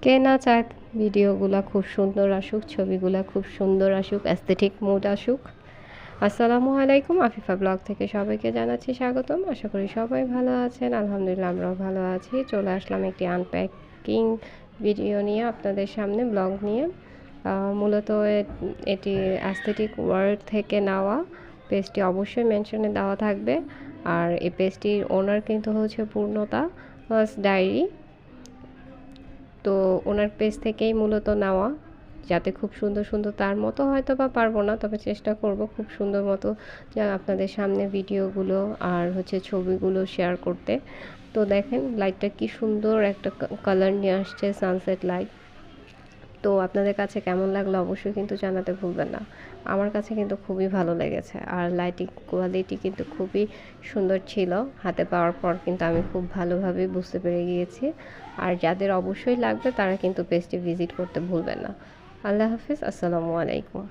কে না চায় ভিডিওগুলা খুব সুন্দর আসুক, ছবিগুলা খুব সুন্দর আসুক, অ্যাস্থেটিক মুড আসুক। আসসালামু আলাইকুম, আফিফা ব্লগ থেকে সবাইকে জানাচ্ছি স্বাগতম। আশা করি সবাই ভালো আছেন। আলহামদুলিল্লাহ আমরাও ভালো আছি। চলে আসলাম একটি আনপ্যাকিং ভিডিও নিয়ে আপনাদের সামনে, ব্লগ নিয়ে। মূলত এটি অ্যাস্থেটিক ওয়ার্ল্ড থেকে নেওয়া। পেজটি অবশ্যই মেনশনে দেওয়া থাকবে। আর এই পেজটির ওনার কিন্তু হচ্ছে পূর্ণতা ডায়েরি। তো ওনার পেজ থেকেই মূলত নেওয়া, যাতে খুব সুন্দর সুন্দর, তার মতো হয়তো বা পারবো না, তবে চেষ্টা করব খুব সুন্দর মতো যা আপনাদের সামনে ভিডিওগুলো আর হচ্ছে ছবিগুলো শেয়ার করতে। তো দেখেন লাইটটা কি সুন্দর একটা কালার নিয়ে আসছে, সানসেট লাইট। তো আপনাদের কাছে কেমন লাগলো অবশ্যই কিন্তু জানাতে ভুলবেন না। আমার কাছে কিন্তু খুবই ভালো লেগেছে, আর লাইটিং কোয়ালিটি কিন্তু খুবই সুন্দর ছিল। হাতে পাওয়ার পর কিন্তু আমি খুব ভালোভাবে বুঝতে পেরে গিয়েছি। আর যাদের অবশ্যই লাগবে তারা কিন্তু পেজটি ভিজিট করতে ভুলবেন না। আল্লাহ হাফিজ, আসসালামু আলাইকুম।